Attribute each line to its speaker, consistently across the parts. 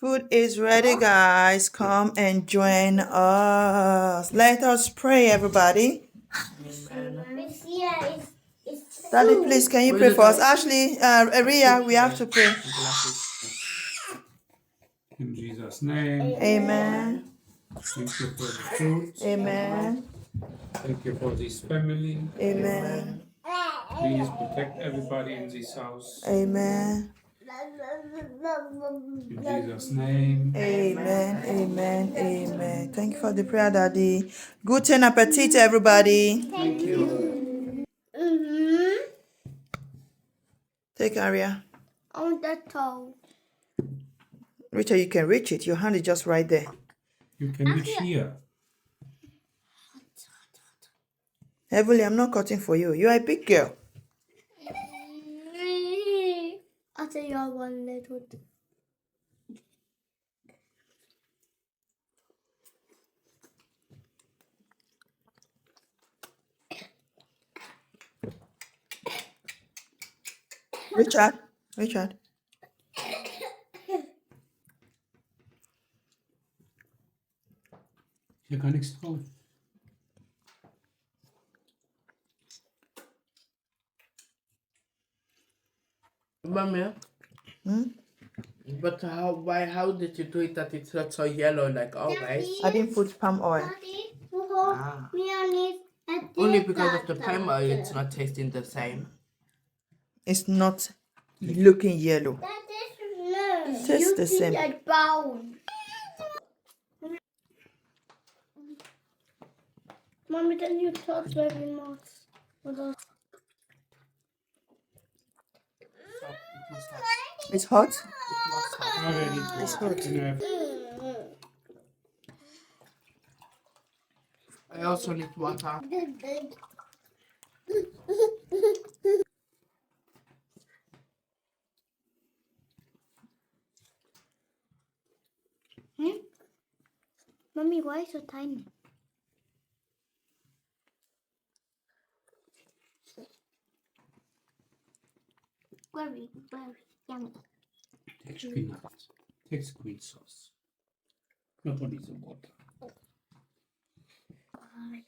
Speaker 1: Food is ready, guys. Come and join us. Let us pray, everybody. Daddy, please, can you pray for us? Ashley, Ria, we have to pray.
Speaker 2: In Jesus' name.
Speaker 1: Amen.
Speaker 2: Thank you for the food.
Speaker 1: Amen.
Speaker 2: Thank you for this family.
Speaker 1: Amen.
Speaker 2: Please protect everybody in this house.
Speaker 1: Amen.
Speaker 2: In Jesus' name.
Speaker 1: Amen. Amen. Amen. Thank you for the prayer, Daddy. Guten appetit, everybody.
Speaker 2: Thank you.
Speaker 1: Take Aria.
Speaker 3: On the toe.
Speaker 1: Richard, you can reach it. Your hand is just right there.
Speaker 2: You can reach here.
Speaker 1: Heavenly, I'm not cutting for you. You are a big girl.
Speaker 3: I'll tell you one little.
Speaker 1: Richard. Richard.
Speaker 2: Hier kann nichts drauf.
Speaker 4: Mama, but how did you do it that it's not so yellow like always?
Speaker 1: I didn't put palm oil.
Speaker 4: Only because of the palm oil it's not tasting the same.
Speaker 1: It's not looking yellow. Tastes the same.
Speaker 3: Mommy, then you talk very much.
Speaker 1: It's hot?
Speaker 2: Already.
Speaker 1: It's hot.
Speaker 4: I also need water.
Speaker 3: Mommy, why so tiny? Very yummy.
Speaker 2: Take spinach. Take squid sauce. Not only the water.
Speaker 3: Sorry.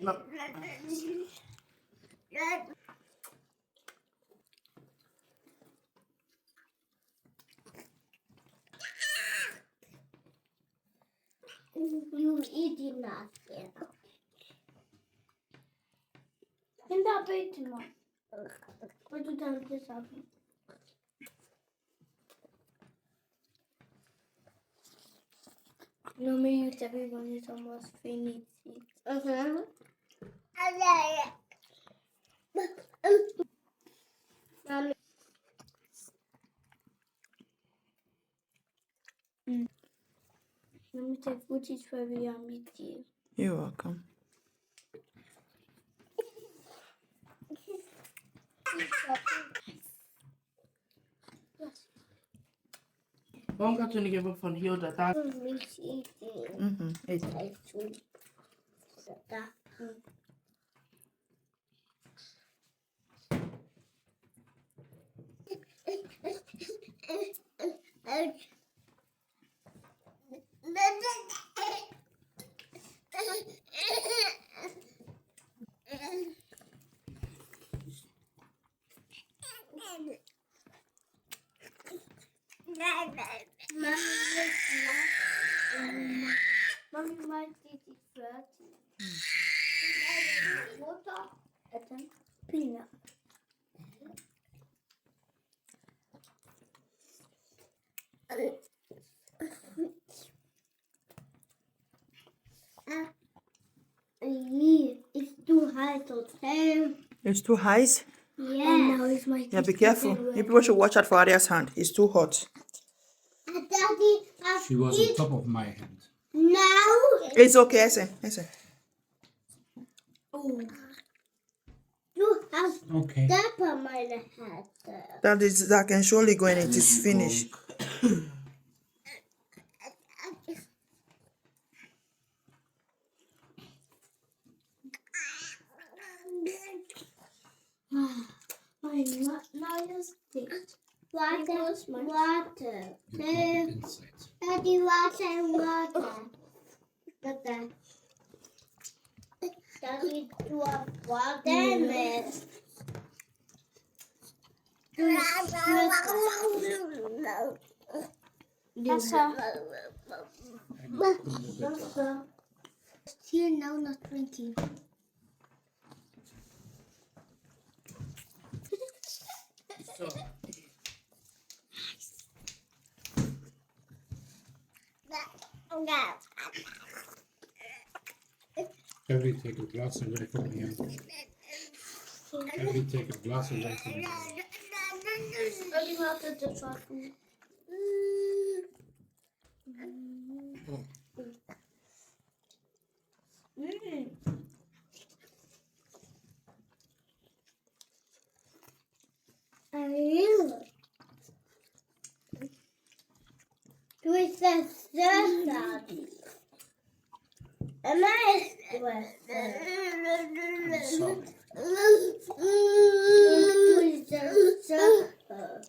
Speaker 4: No.
Speaker 3: You eating that? In that bed tomorrow. What do you this happen? No, me use everyone is almost finished. Mommy. Let me take food is very yummy too.
Speaker 1: You're welcome.
Speaker 4: Waarom gaat u niet even van heel dat daar?
Speaker 1: Eat.
Speaker 3: Mommy, my teeth is dirty. Water and peanut. It's too high to tell.
Speaker 1: It's too high?
Speaker 3: Yeah. And now it's my
Speaker 1: Yeah, be careful. You people should watch out for Aria's hand. It's too hot.
Speaker 3: Daddy,
Speaker 2: She was on top of my hand.
Speaker 3: Now.
Speaker 1: It's okay, Ese.
Speaker 3: Oh. You have
Speaker 2: Okay.
Speaker 3: that on my head.
Speaker 1: That can surely go and it is finished.
Speaker 3: Now just taste. Water.
Speaker 2: You put it inside.
Speaker 3: Daddy, water. Daddy, you have water in it. Here now, not drinking.
Speaker 4: So,
Speaker 2: Every take a glass away from here. Every take a glass away from here.
Speaker 3: Daddy, water just water. Twisted salad. Am I twisted? Twisted salad.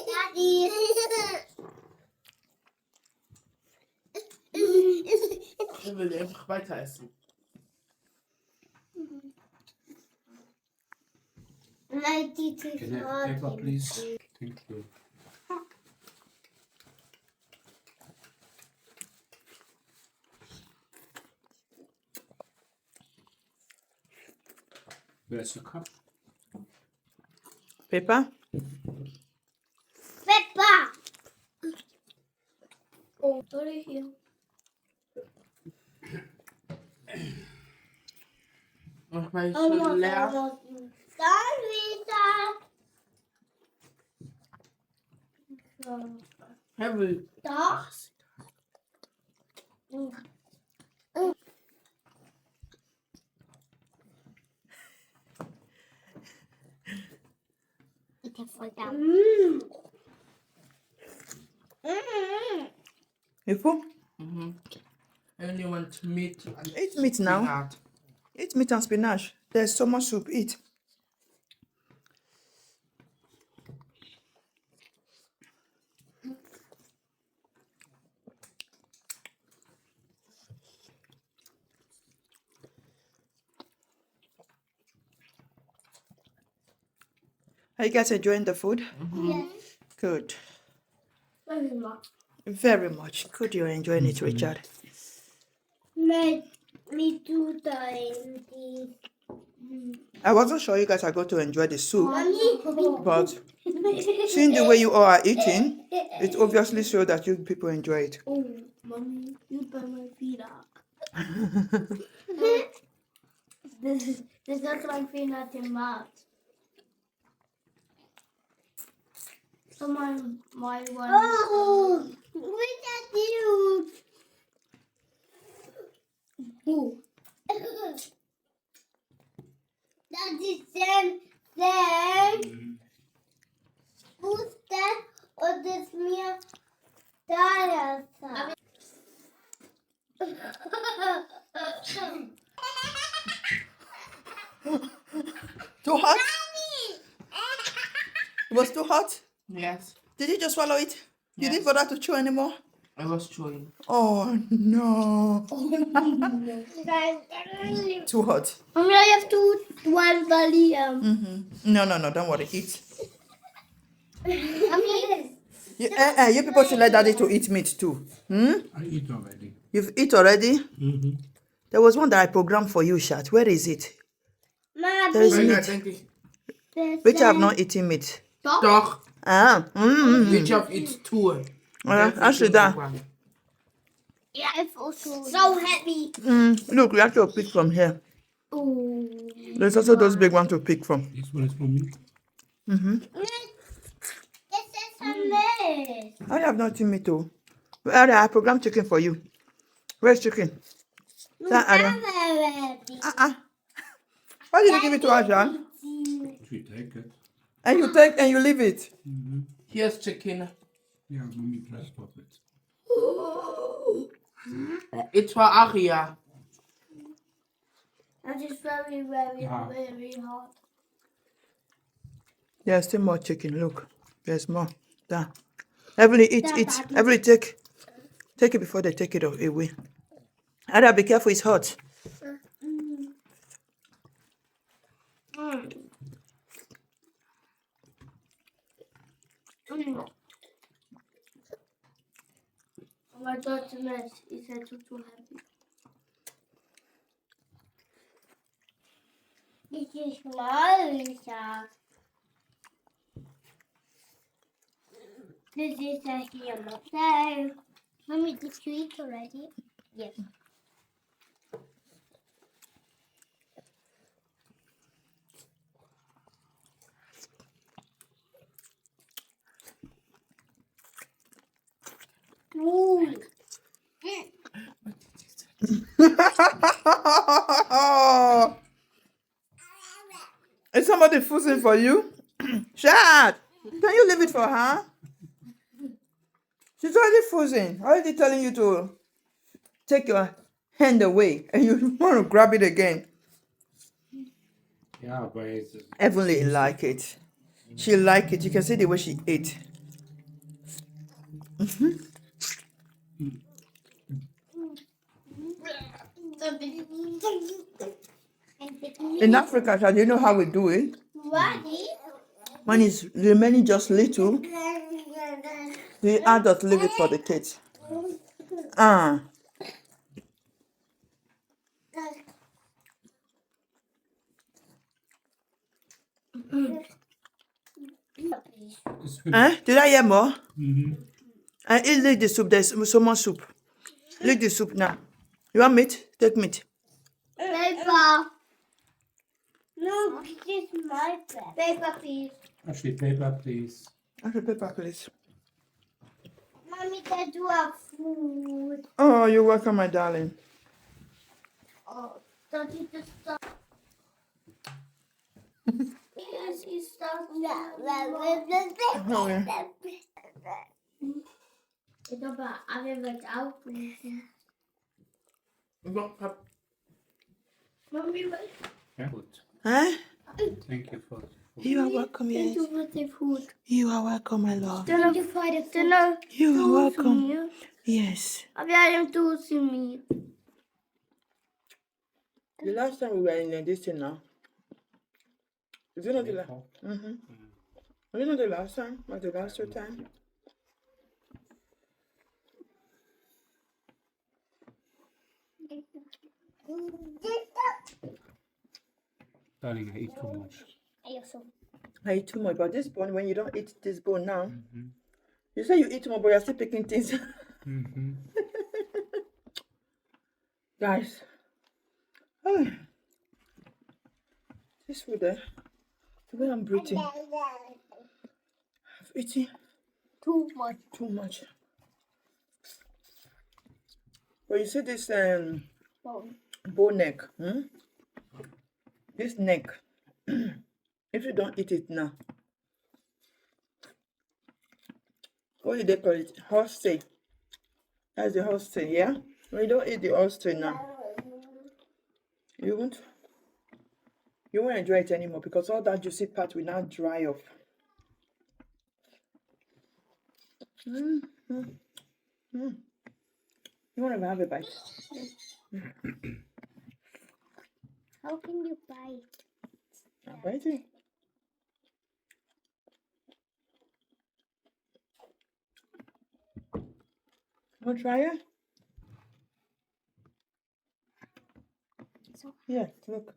Speaker 3: Daddy.
Speaker 4: ich will einfach weiter essen.
Speaker 3: Like the
Speaker 2: Can I have paper, please? Thank you. Where's your cup?
Speaker 1: Paper?
Speaker 3: Peppa. Oh, sorry here.
Speaker 4: Manchmal ist es schon leer. Heavy.
Speaker 3: Doch. Ich hab voll da.
Speaker 1: You full?
Speaker 4: I only want meat and
Speaker 1: Eat meat now.
Speaker 4: spinach.
Speaker 1: Eat meat and spinach. There's so much soup. Eat. Are you guys enjoying the food?
Speaker 3: Yes.
Speaker 1: Good.
Speaker 3: Very much.
Speaker 1: Very much. Good, you're enjoying it, Richard.
Speaker 3: Me too, time.
Speaker 1: I wasn't sure you guys are going to enjoy the soup,
Speaker 3: Mommy.
Speaker 1: but seeing the way you all are eating, it obviously shows that you people enjoy it.
Speaker 3: Oh, mommy, you burn my feet up. This is my feet not in mouth. So my one. Oh, look at you. Oh. That is same. Who's that? Or this me? That
Speaker 1: Too hot? It was too hot?
Speaker 4: Yes,
Speaker 1: Did you just swallow it? You
Speaker 4: Yes.
Speaker 1: didn't bother to chew anymore?
Speaker 4: I was chewing.
Speaker 1: Oh no. Too hot.
Speaker 3: Mommy, I have to one volume.
Speaker 1: No, don't worry. Eat.
Speaker 3: Mommy,
Speaker 1: You people should let daddy to eat meat too.
Speaker 2: I eat already.
Speaker 1: You've eat already?
Speaker 2: Mm-hmm.
Speaker 1: There was one that I programmed for you, Shat. Where is it? There is
Speaker 3: Mommy,
Speaker 1: meat.
Speaker 4: Denke ich.
Speaker 1: Which I have not eaten meat.
Speaker 4: Doch,
Speaker 1: Ah,
Speaker 4: ich hab it too.
Speaker 1: actually that.
Speaker 3: yeah, it's also so heavy.
Speaker 1: Look, we have to pick from here.
Speaker 3: Oh,
Speaker 1: There's also those big ones to pick from.
Speaker 2: This one is for me.
Speaker 1: Mm-hmm.
Speaker 3: This is a mess.
Speaker 1: I have not seen me too. Well, I programmed chicken for you. Where's chicken? That other. Uh-uh. Why did you give it to Asha?
Speaker 2: She take it.
Speaker 1: And you take and you leave it.
Speaker 2: Mm-hmm.
Speaker 4: Here's chicken.
Speaker 2: Yeah, mommy dress stop it.
Speaker 4: It's for Aria.
Speaker 3: That is very, very,
Speaker 2: Yeah.
Speaker 3: very hot.
Speaker 1: There's still more chicken. Look. There's more. There. Everybody eat,
Speaker 3: That
Speaker 1: eat.
Speaker 3: bad.
Speaker 1: Everybody take it before they take it away. Ada, be careful, it's hot.
Speaker 3: My daughter mess is too heavy. This is my stuff. This is a hammer. So, Mommy, did you eat already? Yes. Ooh.
Speaker 1: Is somebody fussing for you? Shad, can you leave it for her? She's already fussing, already telling you to take your hand away and you want to grab it again.
Speaker 2: Yeah, but it's
Speaker 1: Heavenly like it. She like it. You can see the way she ate. In Africa, Shad, you know how we do it?
Speaker 3: Ready?
Speaker 1: When it's remaining just little, the adults leave it for the kids. Ah.
Speaker 2: it's good.
Speaker 1: Did I hear more?
Speaker 2: Mm-hmm.
Speaker 1: And eat the soup. There's so much soup. Lick the soup now. You want meat? Take meat.
Speaker 3: Paper. No, this is my bed. Paper, please.
Speaker 2: Actually, paper, please.
Speaker 1: That's a paper, please.
Speaker 3: Mommy, can do our food.
Speaker 1: Oh, you're welcome, my darling.
Speaker 3: Oh, don't you just stop? Yes, you stop. Ito ba? Abi ba out? Mommy, wait.
Speaker 2: Yeah, good.
Speaker 1: Huh?
Speaker 2: Thank you for the food.
Speaker 1: You are welcome,
Speaker 3: Thank
Speaker 1: yes.
Speaker 3: you for the food.
Speaker 1: You are welcome, my love.
Speaker 3: Thank you for the food.
Speaker 1: You are welcome. Yes.
Speaker 3: Abi ayam tu me.
Speaker 1: The last time we were in this thing now. Is it not the last?
Speaker 2: Maple.
Speaker 1: Mm-hmm. Was it not the last time? Was the last two time?
Speaker 2: Darling, I eat too much.
Speaker 1: I eat too much, but this bone, when you don't eat this bone now,
Speaker 2: Mm-hmm.
Speaker 1: you say you eat more, but you're still picking things.
Speaker 2: Mm-hmm.
Speaker 1: Guys. Oh, this food there, the way I'm breathing, I've eaten
Speaker 3: Too much.
Speaker 1: too much. But you see this bow neck, this neck, if you don't eat it now, what do they call it? Horse tail. That's the horse tail, yeah? When you don't eat the horse tail now, you won't enjoy it anymore because all that juicy part will now dry off. You want to have a bite?
Speaker 3: How can you bite?
Speaker 1: I'm biting. Want to try it? Yeah, look.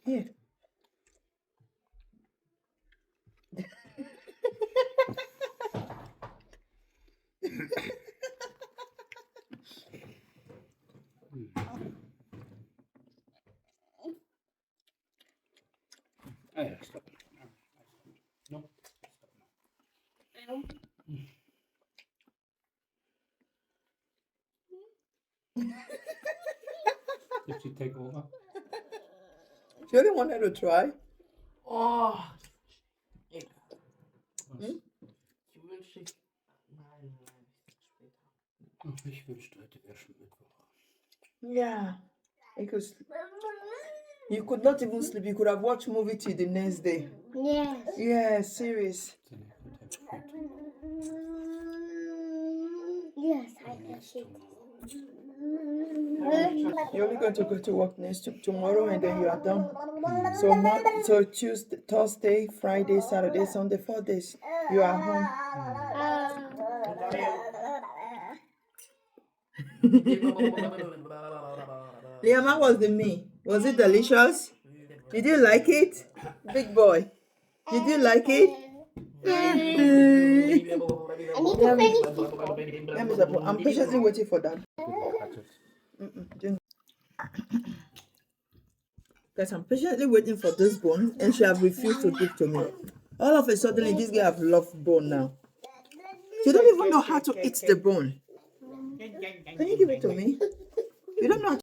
Speaker 1: Here.
Speaker 2: Ah, yeah, stop. No, stop now. Did she take over?
Speaker 1: She only wanted to try.
Speaker 4: Oh. Ik.
Speaker 2: Was?
Speaker 4: Ich wünschte. Nein, später.
Speaker 2: Oh, ich wünschte, heute wäre schon Mittwoch.
Speaker 1: Yeah. Because you could not even sleep. You could have watched movie till the next day.
Speaker 3: Yes.
Speaker 1: Yeah, serious.
Speaker 2: Then I could have quit.
Speaker 3: Yes, I can
Speaker 2: Next
Speaker 3: see.
Speaker 2: tomorrow.
Speaker 1: You're only going to go to work tomorrow, and then you are done. So Tuesday, Thursday, Friday, Saturday, Sunday, 4 days. You are home. Liam, how was the meal? Was it delicious? Did you like it? Big boy. Did you like it?
Speaker 3: I need to finish this one.
Speaker 1: I'm patiently waiting for that. Guys, I'm patiently waiting for this bone, and she have refused to give to me. All of a sudden, this girl have loved bone now. She don't even know how to eat the bone. Can you give it to me? You don't know how to